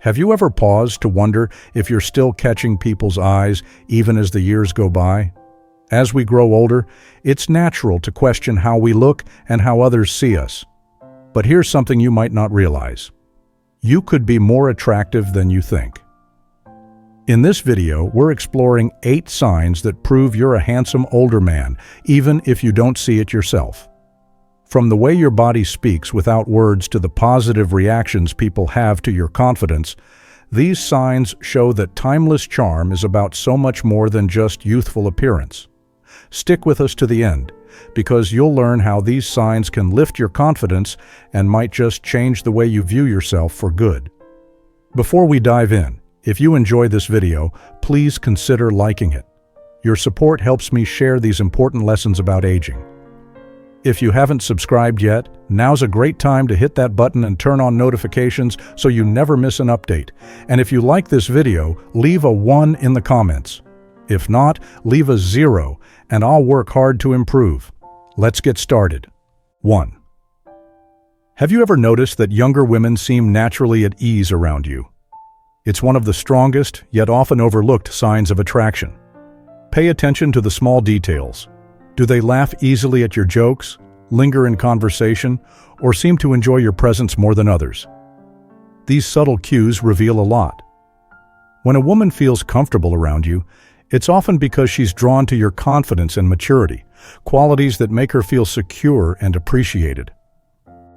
Have you ever paused to wonder if you're still catching people's eyes even as the years go by? As we grow older, it's natural to question how we look and how others see us. But here's something you might not realize. You could be more attractive than you think. In this video, we're exploring 8 signs that prove you're a handsome older man, even if you don't see it yourself. From the way your body speaks without words to the positive reactions people have to your confidence, these signs show that timeless charm is about so much more than just youthful appearance. Stick with us to the end, because you'll learn how these signs can lift your confidence and might just change the way you view yourself for good. Before we dive in, if you enjoy this video, please consider liking it. Your support helps me share these important lessons about aging. If you haven't subscribed yet, now's a great time to hit that button and turn on notifications so you never miss an update. And if you like this video, leave a 1 in the comments. If not, leave a 0, and I'll work hard to improve. Let's get started. 1. Have you ever noticed that younger women seem naturally at ease around you? It's one of the strongest, yet often overlooked signs of attraction. Pay attention to the small details. Do they laugh easily at your jokes, linger in conversation, or seem to enjoy your presence more than others? These subtle cues reveal a lot. When a woman feels comfortable around you, it's often because she's drawn to your confidence and maturity, qualities that make her feel secure and appreciated.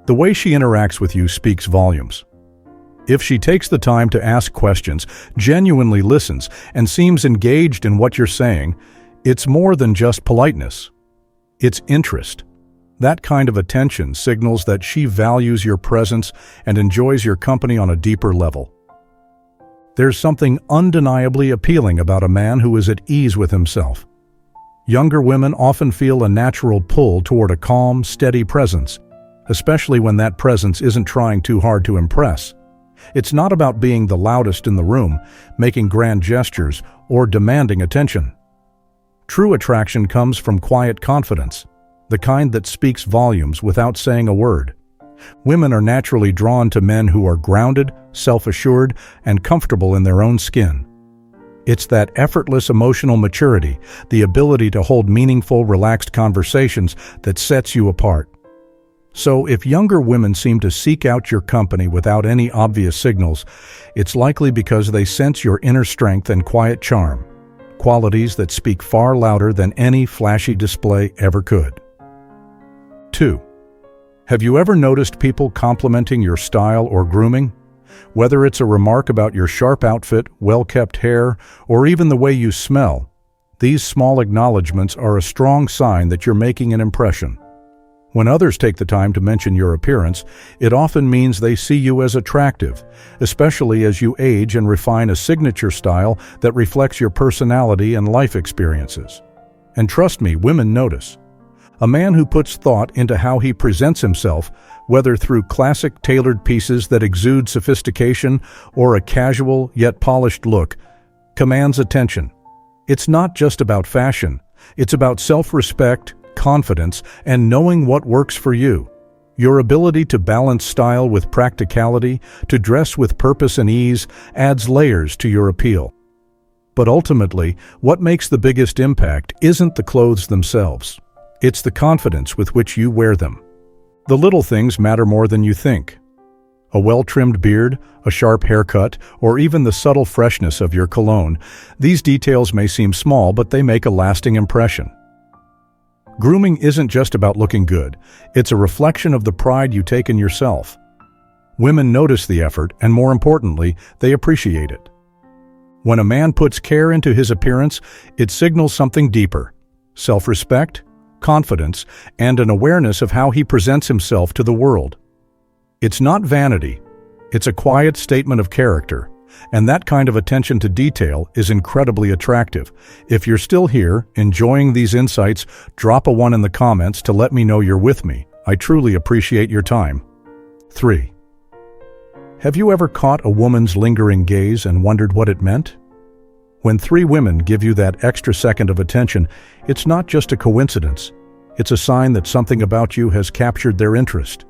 The way she interacts with you speaks volumes. If she takes the time to ask questions, genuinely listens, and seems engaged in what you're saying, it's more than just politeness. It's interest. That kind of attention signals that she values your presence and enjoys your company on a deeper level. There's something undeniably appealing about a man who is at ease with himself. Younger women often feel a natural pull toward a calm, steady presence, especially when that presence isn't trying too hard to impress. It's not about being the loudest in the room, making grand gestures, or demanding attention. True attraction comes from quiet confidence, the kind that speaks volumes without saying a word. Women are naturally drawn to men who are grounded, self-assured, and comfortable in their own skin. It's that effortless emotional maturity, the ability to hold meaningful, relaxed conversations that sets you apart. So, if younger women seem to seek out your company without any obvious signals, it's likely because they sense your inner strength and quiet charm, qualities that speak far louder than any flashy display ever could. 2. Have you ever noticed people complimenting your style or grooming? Whether it's a remark about your sharp outfit, well-kept hair, or even the way you smell, these small acknowledgments are a strong sign that you're making an impression. When others take the time to mention your appearance, it often means they see you as attractive, especially as you age and refine a signature style that reflects your personality and life experiences. And trust me, women notice. A man who puts thought into how he presents himself, whether through classic tailored pieces that exude sophistication or a casual yet polished look, commands attention. It's not just about fashion, it's about self-respect, confidence, and knowing what works for you. Your ability to balance style with practicality, to dress with purpose and ease, adds layers to your appeal. But ultimately, what makes the biggest impact isn't the clothes themselves. It's the confidence with which you wear them. The little things matter more than you think. A well-trimmed beard, a sharp haircut, or even the subtle freshness of your cologne. These details may seem small, but they make a lasting impression. Grooming isn't just about looking good, it's a reflection of the pride you take in yourself. Women notice the effort, and more importantly, they appreciate it. When a man puts care into his appearance, it signals something deeper: self-respect, confidence, and an awareness of how he presents himself to the world. It's not vanity, it's a quiet statement of character. And that kind of attention to detail is incredibly attractive. If you're still here, enjoying these insights, drop a 1 in the comments to let me know you're with me. I truly appreciate your time. 3. Have you ever caught a woman's lingering gaze and wondered what it meant? When 3 women give you that extra second of attention, it's not just a coincidence. It's a sign that something about you has captured their interest.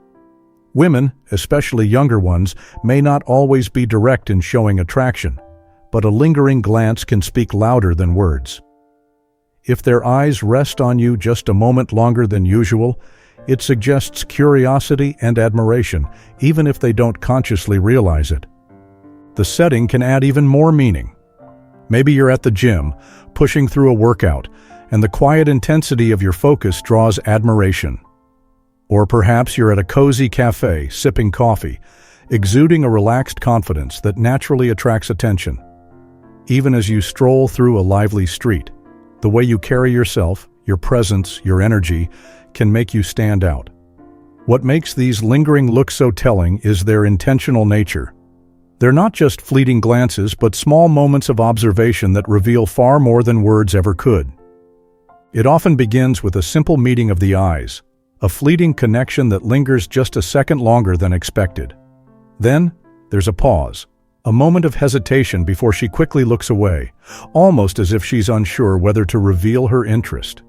Women, especially younger ones, may not always be direct in showing attraction, but a lingering glance can speak louder than words. If their eyes rest on you just a moment longer than usual, it suggests curiosity and admiration, even if they don't consciously realize it. The setting can add even more meaning. Maybe you're at the gym, pushing through a workout, and the quiet intensity of your focus draws admiration. Or perhaps you're at a cozy cafe, sipping coffee, exuding a relaxed confidence that naturally attracts attention. Even as you stroll through a lively street, the way you carry yourself, your presence, your energy, can make you stand out. What makes these lingering looks so telling is their intentional nature. They're not just fleeting glances, but small moments of observation that reveal far more than words ever could. It often begins with a simple meeting of the eyes, a fleeting connection that lingers just a second longer than expected. Then, there's a pause, a moment of hesitation before she quickly looks away, almost as if she's unsure whether to reveal her interest.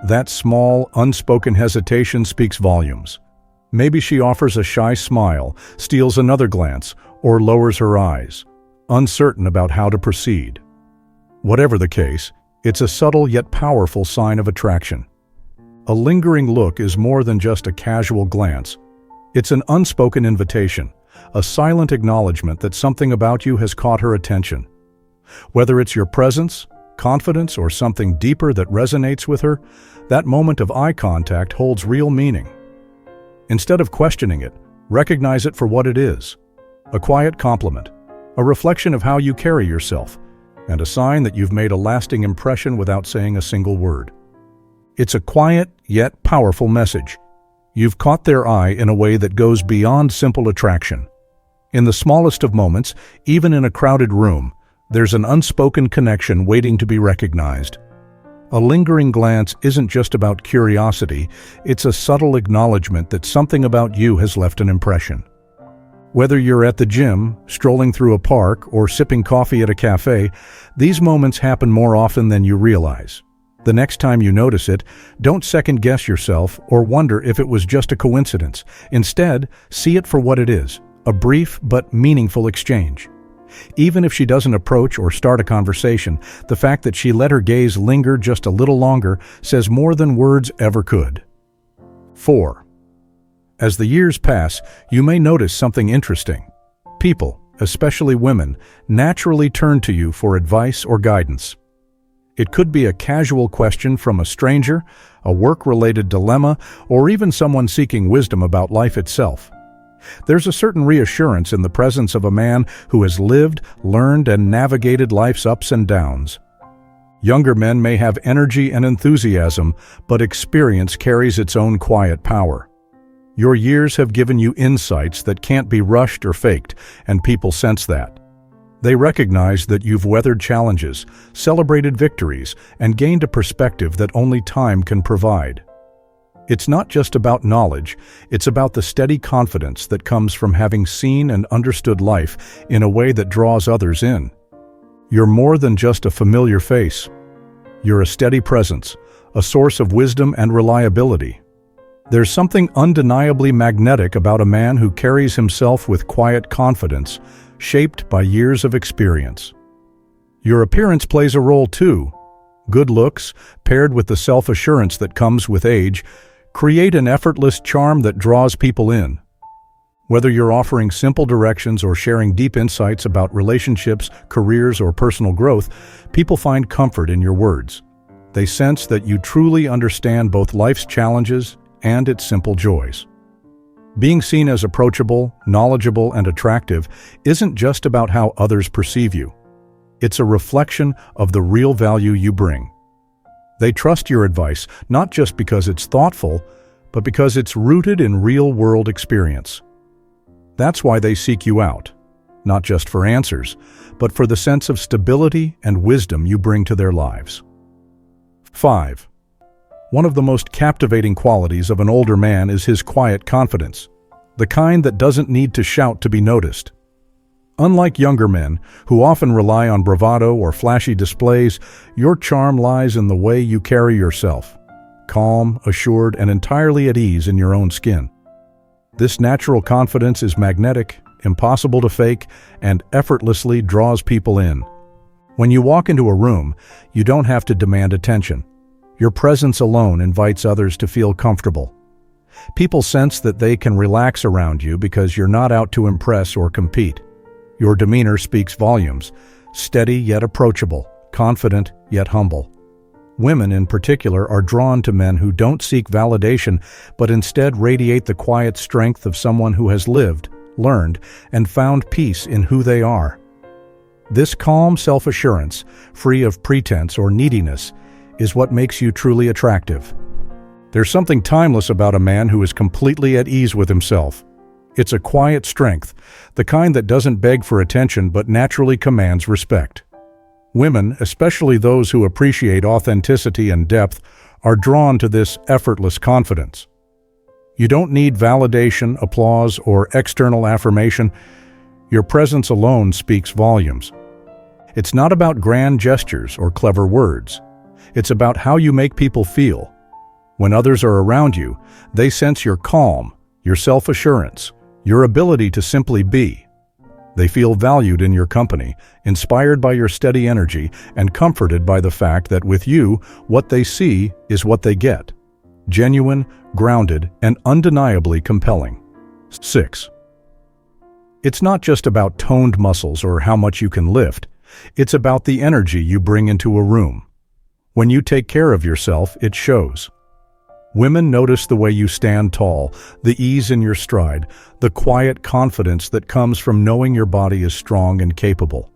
That small, unspoken hesitation speaks volumes. Maybe she offers a shy smile, steals another glance, or lowers her eyes, uncertain about how to proceed. Whatever the case, it's a subtle yet powerful sign of attraction. A lingering look is more than just a casual glance. It's an unspoken invitation, a silent acknowledgement that something about you has caught her attention. Whether it's your presence, confidence, or something deeper that resonates with her, that moment of eye contact holds real meaning. Instead of questioning it, recognize it for what it is: a quiet compliment, a reflection of how you carry yourself, and a sign that you've made a lasting impression without saying a single word. It's a quiet yet powerful message. You've caught their eye in a way that goes beyond simple attraction. In the smallest of moments, even in a crowded room, there's an unspoken connection waiting to be recognized. A lingering glance isn't just about curiosity, it's a subtle acknowledgement that something about you has left an impression. Whether you're at the gym, strolling through a park, or sipping coffee at a cafe, these moments happen more often than you realize. The next time you notice it, don't second-guess yourself or wonder if it was just a coincidence. Instead, see it for what it is: a brief but meaningful exchange. Even if she doesn't approach or start a conversation, the fact that she let her gaze linger just a little longer says more than words ever could. 4. As the years pass, you may notice something interesting. People, especially women, naturally turn to you for advice or guidance. It could be a casual question from a stranger, a work-related dilemma, or even someone seeking wisdom about life itself. There's a certain reassurance in the presence of a man who has lived, learned, and navigated life's ups and downs. Younger men may have energy and enthusiasm, but experience carries its own quiet power. Your years have given you insights that can't be rushed or faked, and people sense that. They recognize that you've weathered challenges, celebrated victories, and gained a perspective that only time can provide. It's not just about knowledge, it's about the steady confidence that comes from having seen and understood life in a way that draws others in. You're more than just a familiar face. You're a steady presence, a source of wisdom and reliability. There's something undeniably magnetic about a man who carries himself with quiet confidence, shaped by years of experience. Your appearance plays a role too. Good looks, paired with the self-assurance that comes with age, create an effortless charm that draws people in. Whether you're offering simple directions or sharing deep insights about relationships, careers, or personal growth, people find comfort in your words. They sense that you truly understand both life's challenges and its simple joys. Being seen as approachable, knowledgeable, and attractive isn't just about how others perceive you. It's a reflection of the real value you bring. They trust your advice not just because it's thoughtful, but because it's rooted in real-world experience. That's why they seek you out, not just for answers, but for the sense of stability and wisdom you bring to their lives. 5. One of the most captivating qualities of an older man is his quiet confidence, the kind that doesn't need to shout to be noticed. Unlike younger men, who often rely on bravado or flashy displays, your charm lies in the way you carry yourself, calm, assured, and entirely at ease in your own skin. This natural confidence is magnetic, impossible to fake, and effortlessly draws people in. When you walk into a room, you don't have to demand attention. Your presence alone invites others to feel comfortable. People sense that they can relax around you because you're not out to impress or compete. Your demeanor speaks volumes, steady yet approachable, confident yet humble. Women in particular are drawn to men who don't seek validation but instead radiate the quiet strength of someone who has lived, learned, and found peace in who they are. This calm self-assurance, free of pretense or neediness, is what makes you truly attractive. There's something timeless about a man who is completely at ease with himself. It's a quiet strength, the kind that doesn't beg for attention but naturally commands respect. Women, especially those who appreciate authenticity and depth, are drawn to this effortless confidence. You don't need validation, applause, or external affirmation. Your presence alone speaks volumes. It's not about grand gestures or clever words. It's about how you make people feel. When others are around you, they sense your calm, your self-assurance, your ability to simply be. They feel valued in your company, inspired by your steady energy, and comforted by the fact that with you, what they see is what they get. Genuine, grounded, and undeniably compelling. 6. It's not just about toned muscles or how much you can lift. It's about the energy you bring into a room. When you take care of yourself, it shows. Women notice the way you stand tall, the ease in your stride, the quiet confidence that comes from knowing your body is strong and capable.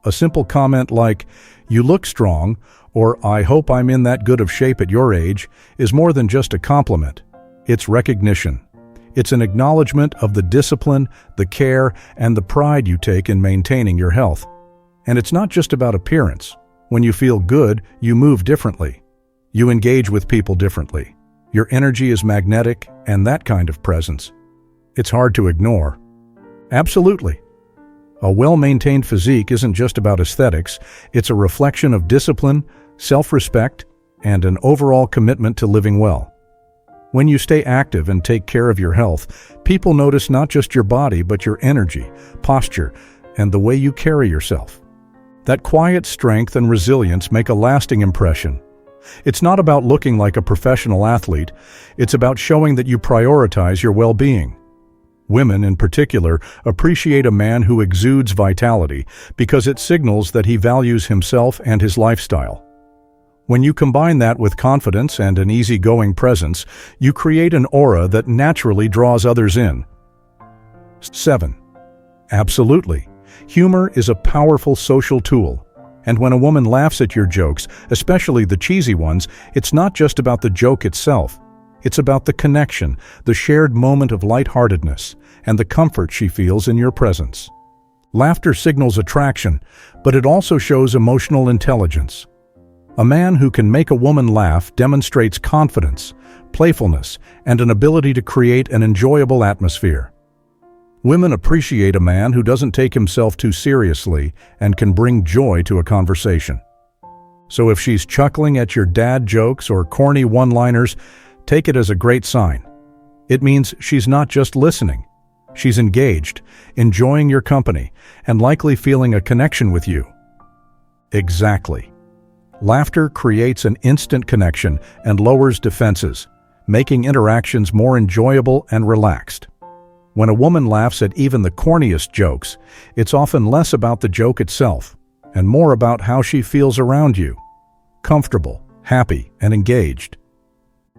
A simple comment like, "You look strong," or "I hope I'm in that good of shape at your age," is more than just a compliment. It's recognition. It's an acknowledgement of the discipline, the care, and the pride you take in maintaining your health. And it's not just about appearance. When you feel good, you move differently. You engage with people differently. Your energy is magnetic, and that kind of presence, it's hard to ignore. Absolutely. A well-maintained physique isn't just about aesthetics, it's a reflection of discipline, self-respect, and an overall commitment to living well. When you stay active and take care of your health, people notice not just your body but your energy, posture, and the way you carry yourself. That quiet strength and resilience make a lasting impression. It's not about looking like a professional athlete, it's about showing that you prioritize your well-being. Women, in particular, appreciate a man who exudes vitality because it signals that he values himself and his lifestyle. When you combine that with confidence and an easygoing presence, you create an aura that naturally draws others in. 7. Absolutely. Humor is a powerful social tool. And when a woman laughs at your jokes, especially the cheesy ones, it's not just about the joke itself. It's about the connection, the shared moment of lightheartedness, and the comfort she feels in your presence. Laughter signals attraction, but it also shows emotional intelligence. A man who can make a woman laugh demonstrates confidence, playfulness, and an ability to create an enjoyable atmosphere. Women appreciate a man who doesn't take himself too seriously and can bring joy to a conversation. So if she's chuckling at your dad jokes or corny one-liners, take it as a great sign. It means she's not just listening. She's engaged, enjoying your company, and likely feeling a connection with you. Exactly. Laughter creates an instant connection and lowers defenses, making interactions more enjoyable and relaxed. When a woman laughs at even the corniest jokes, it's often less about the joke itself and more about how she feels around you. Comfortable, happy, and engaged.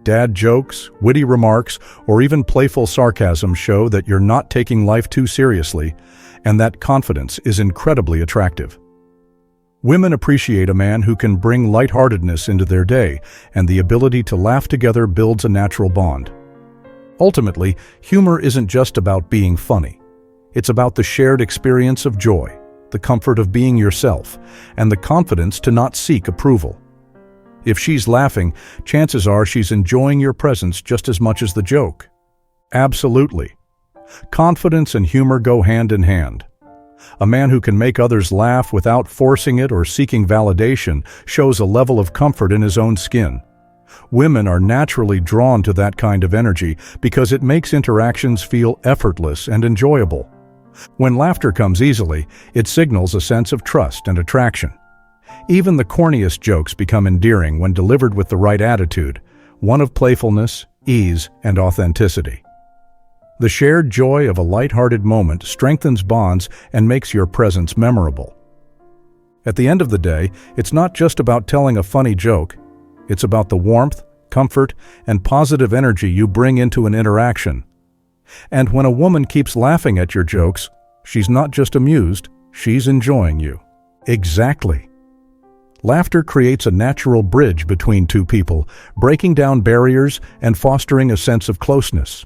Dad jokes, witty remarks, or even playful sarcasm show that you're not taking life too seriously, and that confidence is incredibly attractive. Women appreciate a man who can bring lightheartedness into their day, and the ability to laugh together builds a natural bond. Ultimately, humor isn't just about being funny. It's about the shared experience of joy, the comfort of being yourself, and the confidence to not seek approval. If she's laughing, chances are she's enjoying your presence just as much as the joke. Absolutely. Confidence and humor go hand in hand. A man who can make others laugh without forcing it or seeking validation shows a level of comfort in his own skin. Women are naturally drawn to that kind of energy because it makes interactions feel effortless and enjoyable. When laughter comes easily, it signals a sense of trust and attraction. Even the corniest jokes become endearing when delivered with the right attitude, one of playfulness, ease, and authenticity. The shared joy of a light-hearted moment strengthens bonds and makes your presence memorable. At the end of the day, it's not just about telling a funny joke. It's about the warmth, comfort, and positive energy you bring into an interaction. And when a woman keeps laughing at your jokes, she's not just amused, she's enjoying you. Exactly. Laughter creates a natural bridge between two people, breaking down barriers and fostering a sense of closeness.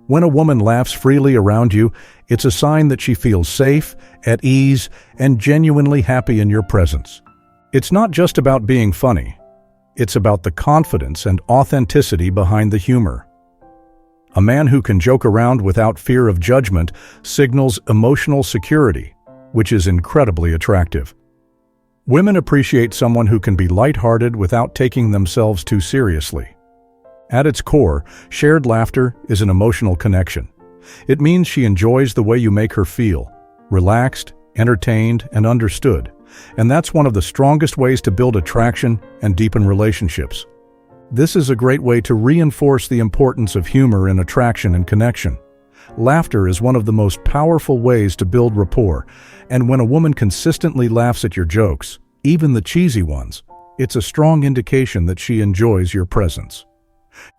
When a woman laughs freely around you, it's a sign that she feels safe, at ease, and genuinely happy in your presence. It's not just about being funny. It's about the confidence and authenticity behind the humor. A man who can joke around without fear of judgment signals emotional security, which is incredibly attractive. Women appreciate someone who can be lighthearted without taking themselves too seriously. At its core, shared laughter is an emotional connection. It means she enjoys the way you make her feel, relaxed, entertained, and understood. And that's one of the strongest ways to build attraction and deepen relationships. This is a great way to reinforce the importance of humor in attraction and connection. Laughter is one of the most powerful ways to build rapport, and when a woman consistently laughs at your jokes, even the cheesy ones, it's a strong indication that she enjoys your presence.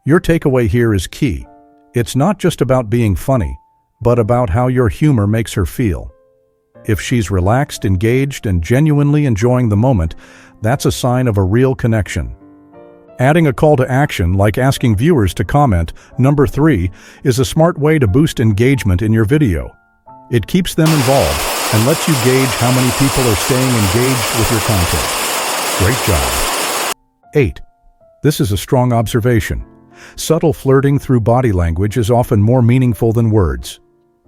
Your takeaway here is key. It's not just about being funny, but about how your humor makes her feel. If she's relaxed, engaged, and genuinely enjoying the moment, that's a sign of a real connection. Adding a call to action, like asking viewers to comment, number 3, is a smart way to boost engagement in your video. It keeps them involved and lets you gauge how many people are staying engaged with your content. Great job. 8. This is a strong observation. Subtle flirting through body language is often more meaningful than words.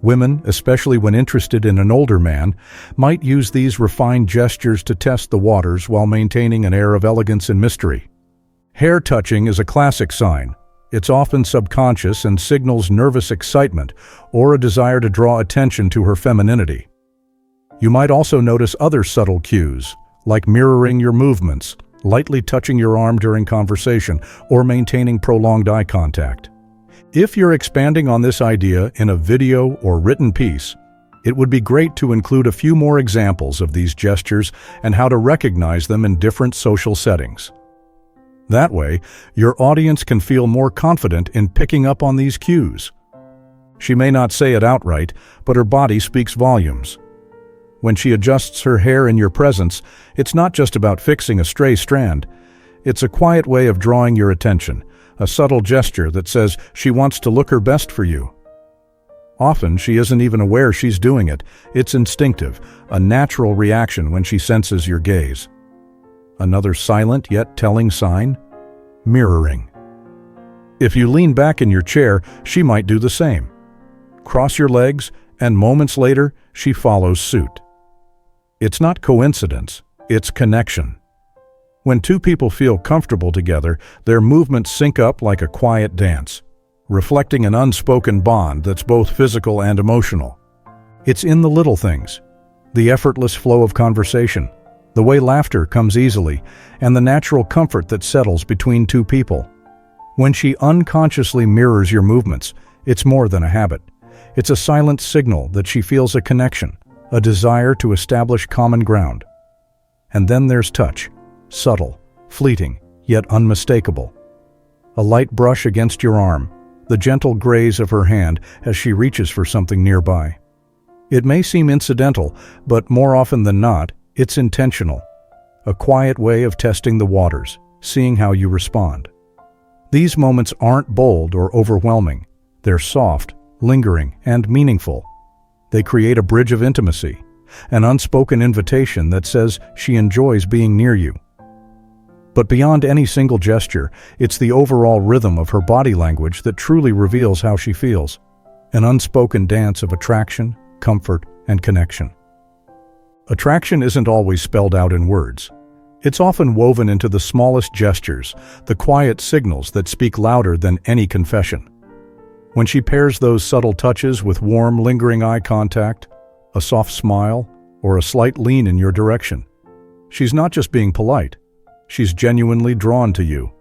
Women, especially when interested in an older man, might use these refined gestures to test the waters while maintaining an air of elegance and mystery. Hair touching is a classic sign. It's often subconscious and signals nervous excitement or a desire to draw attention to her femininity. You might also notice other subtle cues, like mirroring your movements, lightly touching your arm during conversation, or maintaining prolonged eye contact. If you're expanding on this idea in a video or written piece, it would be great to include a few more examples of these gestures and how to recognize them in different social settings. That way, your audience can feel more confident in picking up on these cues. She may not say it outright, but her body speaks volumes. When she adjusts her hair in your presence, it's not just about fixing a stray strand. It's a quiet way of drawing your attention, a subtle gesture that says she wants to look her best for you. Often, she isn't even aware she's doing it. It's instinctive, a natural reaction when she senses your gaze. Another silent yet telling sign? Mirroring. If you lean back in your chair, she might do the same. Cross your legs, and moments later, she follows suit. It's not coincidence, it's connection. When two people feel comfortable together, their movements sync up like a quiet dance, reflecting an unspoken bond that's both physical and emotional. It's in the little things, the effortless flow of conversation, the way laughter comes easily, and the natural comfort that settles between two people. When she unconsciously mirrors your movements, it's more than a habit. It's a silent signal that she feels a connection, a desire to establish common ground. And then there's touch, subtle, fleeting, yet unmistakable. A light brush against your arm, the gentle graze of her hand as she reaches for something nearby. It may seem incidental, but more often than not, it's intentional. A quiet way of testing the waters, seeing how you respond. These moments aren't bold or overwhelming. They're soft, lingering, and meaningful. They create a bridge of intimacy, an unspoken invitation that says she enjoys being near you. But beyond any single gesture, it's the overall rhythm of her body language that truly reveals how she feels. An unspoken dance of attraction, comfort, and connection. Attraction isn't always spelled out in words. It's often woven into the smallest gestures, the quiet signals that speak louder than any confession. When she pairs those subtle touches with warm, lingering eye contact, a soft smile, or a slight lean in your direction, she's not just being polite, she's genuinely drawn to you.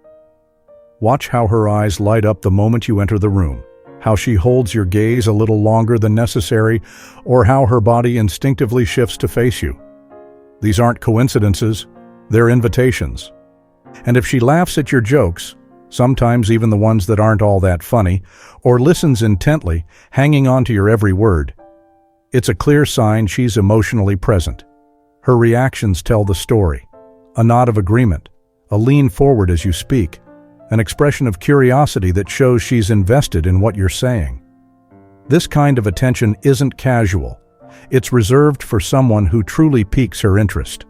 Watch how her eyes light up the moment you enter the room, how she holds your gaze a little longer than necessary, or how her body instinctively shifts to face you. These aren't coincidences, they're invitations. And if she laughs at your jokes, sometimes even the ones that aren't all that funny, or listens intently, hanging on to your every word, it's a clear sign she's emotionally present. Her reactions tell the story. A nod of agreement, a lean forward as you speak, an expression of curiosity that shows she's invested in what you're saying. This kind of attention isn't casual. It's reserved for someone who truly piques her interest.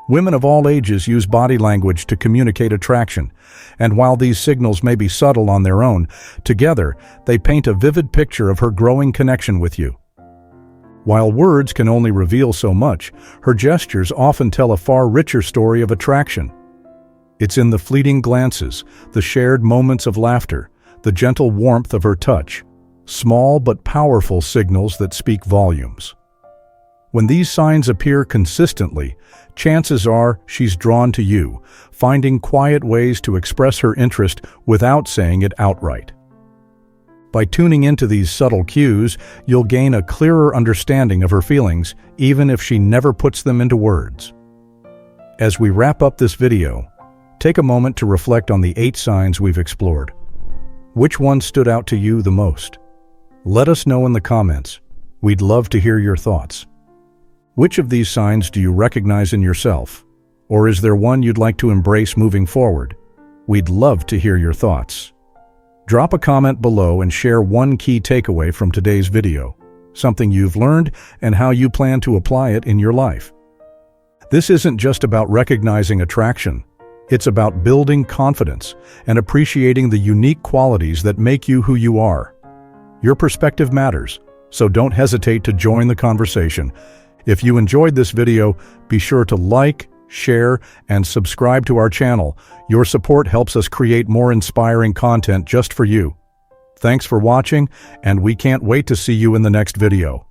Women of all ages use body language to communicate attraction, and while these signals may be subtle on their own, together they paint a vivid picture of her growing connection with you. While words can only reveal so much, her gestures often tell a far richer story of attraction. It's in the fleeting glances, the shared moments of laughter, the gentle warmth of her touch, small but powerful signals that speak volumes. When these signs appear consistently, chances are she's drawn to you, finding quiet ways to express her interest without saying it outright. By tuning into these subtle cues, you'll gain a clearer understanding of her feelings, even if she never puts them into words. As we wrap up this video, take a moment to reflect on the 8 signs we've explored. Which one stood out to you the most? Let us know in the comments. We'd love to hear your thoughts. Which of these signs do you recognize in yourself? Or is there one you'd like to embrace moving forward? We'd love to hear your thoughts. Drop a comment below and share one key takeaway from today's video, something you've learned and how you plan to apply it in your life. This isn't just about recognizing attraction. It's about building confidence and appreciating the unique qualities that make you who you are. Your perspective matters, so don't hesitate to join the conversation. If you enjoyed this video, be sure to like, share, and subscribe to our channel. Your support helps us create more inspiring content just for you. Thanks for watching, and we can't wait to see you in the next video.